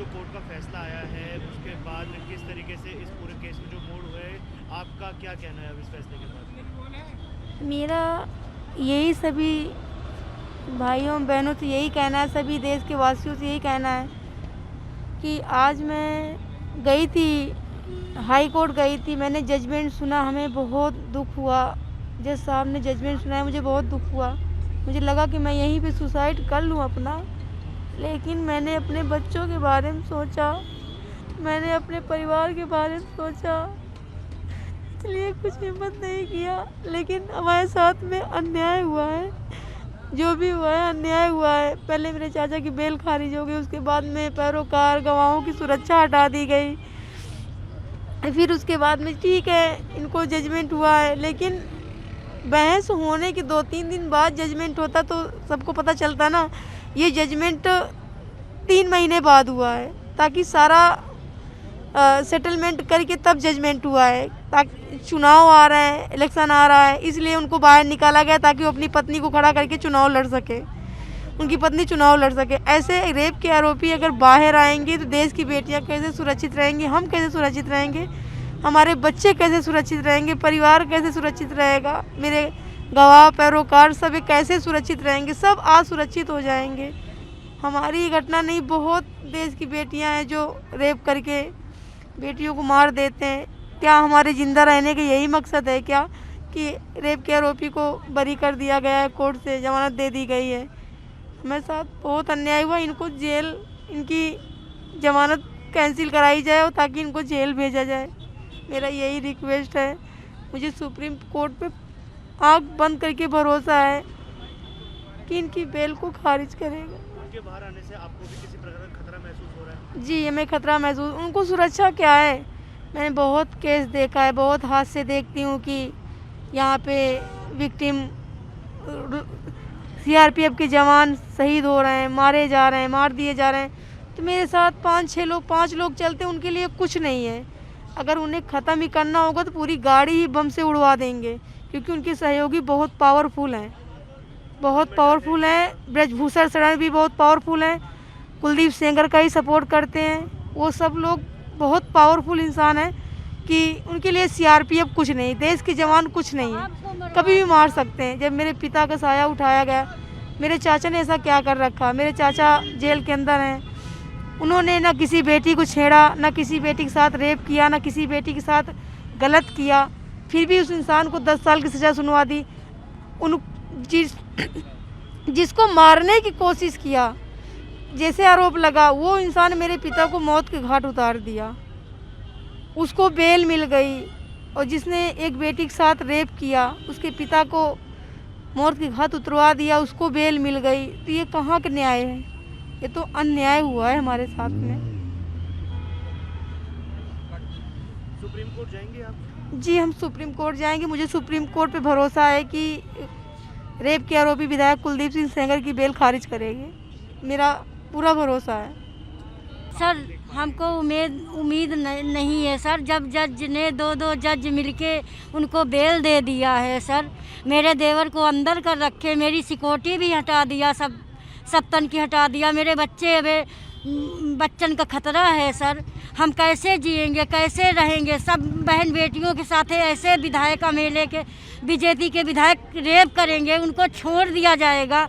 Court का फैसला आया है उसके बाद किस तरीके से इस पूरे केस में जो मोड़ हुए आपका क्या कहना है अब इस फैसले के बाद? मेरा यही सभी भाइयों बहनों से यही कहना है, सभी देश के वासियों से यही कहना है कि आज मैं गई थी, हाई कोर्ट गई थी, मैंने जजमेंट सुना, हमें बहुत दुख हुआ। जज साहब ने जजमेंट सुनाया, मुझे बहुत दुख हुआ। मुझे लगा कि मैं यहीं पे सुसाइड कर लूँ अपना, लेकिन मैंने अपने बच्चों के बारे में सोचा, मैंने अपने परिवार के बारे में सोचा, इसलिए कुछ हिम्मत नहीं किया। लेकिन हमारे साथ में अन्याय हुआ है, जो भी हुआ है अन्याय हुआ है। पहले मेरे चाचा की बेल खारिज हो गई, उसके बाद में पैरोकार गवाहों की सुरक्षा हटा दी गई, फिर उसके बाद में ठीक है इनको जजमेंट हुआ है। लेकिन बहस होने के 2-3 दिन बाद जजमेंट होता तो सबको पता चलता ना। ये जजमेंट 3 महीने बाद हुआ है, ताकि सारा सेटलमेंट करके तब जजमेंट हुआ है। ताकि चुनाव आ रहे हैं, इलेक्शन आ रहा है, इसलिए उनको बाहर निकाला गया ताकि वो अपनी पत्नी को खड़ा करके चुनाव लड़ सके, उनकी पत्नी चुनाव लड़ सके। ऐसे रेप के आरोपी अगर बाहर आएंगे तो देश की बेटियां कैसे सुरक्षित रहेंगी, हम कैसे सुरक्षित रहेंगे, हमारे बच्चे कैसे सुरक्षित रहेंगे, परिवार कैसे सुरक्षित रहेगा, मेरे गवाह पैरोकार सब कैसे सुरक्षित रहेंगे, सब असुरक्षित हो जाएंगे। हमारी घटना नहीं, बहुत देश की बेटियां हैं जो रेप करके बेटियों को मार देते हैं। क्या हमारे ज़िंदा रहने का यही मकसद है क्या कि रेप के आरोपी को बरी कर दिया गया है, कोर्ट से जमानत दे दी गई है। हमारे साथ बहुत अन्याय हुआ, इनको जेल, इनकी जमानत कैंसिल कराई जाए और ताकि इनको जेल भेजा जाए। मेरा यही रिक्वेस्ट है। मुझे सुप्रीम कोर्ट पे आँख बंद करके भरोसा है कि इनकी बेल को खारिज करेगा। उनके बाहर आने से आपको भी किसी प्रकार का खतरा महसूस हो रहा है? जी, हमें खतरा महसूस, उनको सुरक्षा क्या है। मैंने बहुत केस देखा है, बहुत हादसे देखती हूँ कि यहाँ पे विक्टिम सीआरपीएफ के जवान शहीद हो रहे हैं, मारे जा रहे हैं, मार दिए जा रहे हैं। तो मेरे साथ 5 लोग चलते हैं, उनके लिए कुछ नहीं है। अगर उन्हें ख़त्म ही करना होगा तो पूरी गाड़ी ही बम से उड़वा देंगे, क्योंकि उनके सहयोगी बहुत पावरफुल हैं, बहुत पावरफुल हैं। ब्रजभूषण शरण भी बहुत पावरफुल हैं, कुलदीप सेंगर का ही सपोर्ट करते हैं। वो सब लोग बहुत पावरफुल इंसान हैं कि उनके लिए सीआरपीएफ कुछ नहीं, देश के जवान कुछ नहीं है, कभी भी मार सकते हैं। जब मेरे पिता का साया उठाया गया, मेरे चाचा ने ऐसा क्या कर रखा, मेरे चाचा जेल के अंदर हैं, उन्होंने ना किसी बेटी को छेड़ा, ना किसी बेटी के साथ रेप किया, ना किसी बेटी के साथ गलत किया, फिर भी उस इंसान को 10 साल की सज़ा सुनवा दी। उन जिसको मारने की कोशिश किया, जैसे आरोप लगा, वो इंसान मेरे पिता को मौत के घाट उतार दिया, उसको बेल मिल गई। और जिसने एक बेटी के साथ रेप किया, उसके पिता को मौत के घाट उतरवा दिया, उसको बेल मिल गई। तो ये कहाँ का न्याय है? ये तो अन्याय हुआ है हमारे साथ में। सुप्रीम कोर्ट जाएंगे आप? जी, हम सुप्रीम कोर्ट जाएंगे। मुझे सुप्रीम कोर्ट पे भरोसा है कि रेप के आरोपी विधायक कुलदीप सिंह सेंगर की बेल खारिज करेगी, मेरा पूरा भरोसा है। सर, हमको उम्मीद नहीं है सर। जब जज ने 2 जज मिलके उनको बेल दे दिया है सर, मेरे देवर को अंदर कर रखे, मेरी सिक्योरिटी भी हटा दिया, सब तन की हटा दिया, मेरे बच्चन का खतरा है सर। हम कैसे जिएंगे, कैसे रहेंगे? सब बहन बेटियों के साथ ऐसे विधायक एमएलए के, बीजेपी के विधायक रेप करेंगे, उनको छोड़ दिया जाएगा।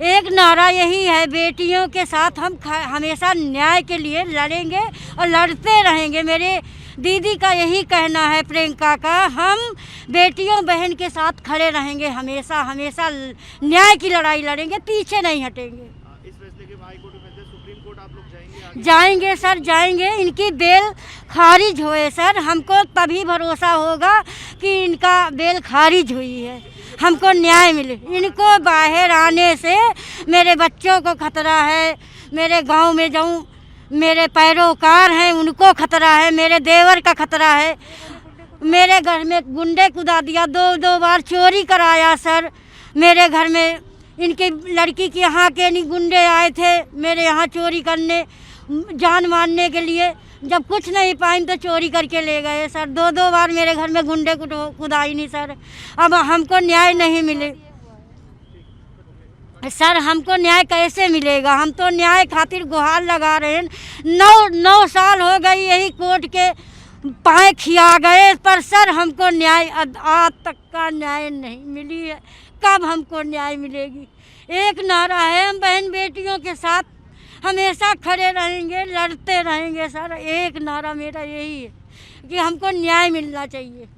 एक नारा यही है, बेटियों के साथ हम हमेशा न्याय के लिए लड़ेंगे और लड़ते रहेंगे। मेरे दीदी का यही कहना है, प्रियंका का, हम बेटियों बहन के साथ खड़े रहेंगे, हमेशा हमेशा न्याय की लड़ाई लड़ेंगे, पीछे नहीं हटेंगे। इस फैसले के हाई कोर्ट में सुप्रीम कोर्ट आप लोग जाएंगे आगे? जाएंगे सर, जाएंगे। इनकी बेल खारिज होए सर, हमको तभी भरोसा होगा कि इनका बेल खारिज हुई है, हमको न्याय मिले। इनको बाहर आने से मेरे बच्चों को खतरा है, मेरे गांव में जाऊं, मेरे पैरोकार हैं उनको खतरा है, मेरे देवर का खतरा है। मेरे घर में गुंडे कुदा दिया, 2 बार चोरी कराया सर। मेरे घर में इनकी लड़की के यहाँ के नहीं गुंडे आए थे मेरे यहाँ चोरी करने, जान मारने के लिए। जब कुछ नहीं पाए तो चोरी करके ले गए सर। 2 बार मेरे घर में गुंडे कुदाई नहीं सर। अब हमको न्याय नहीं मिले। सर हमको न्याय कैसे मिलेगा? हम तो न्याय खातिर गुहार लगा रहे हैं। 9 साल हो गई यही कोर्ट के पाए खिया गए, पर सर हमको न्याय आज तक का न्याय नहीं मिली है। कब हमको न्याय मिलेगी? एक नारा है, हम बहन बेटियों के साथ हमेशा खड़े रहेंगे, लड़ते रहेंगे। सर एक नारा मेरा यही है कि हमको न्याय मिलना चाहिए।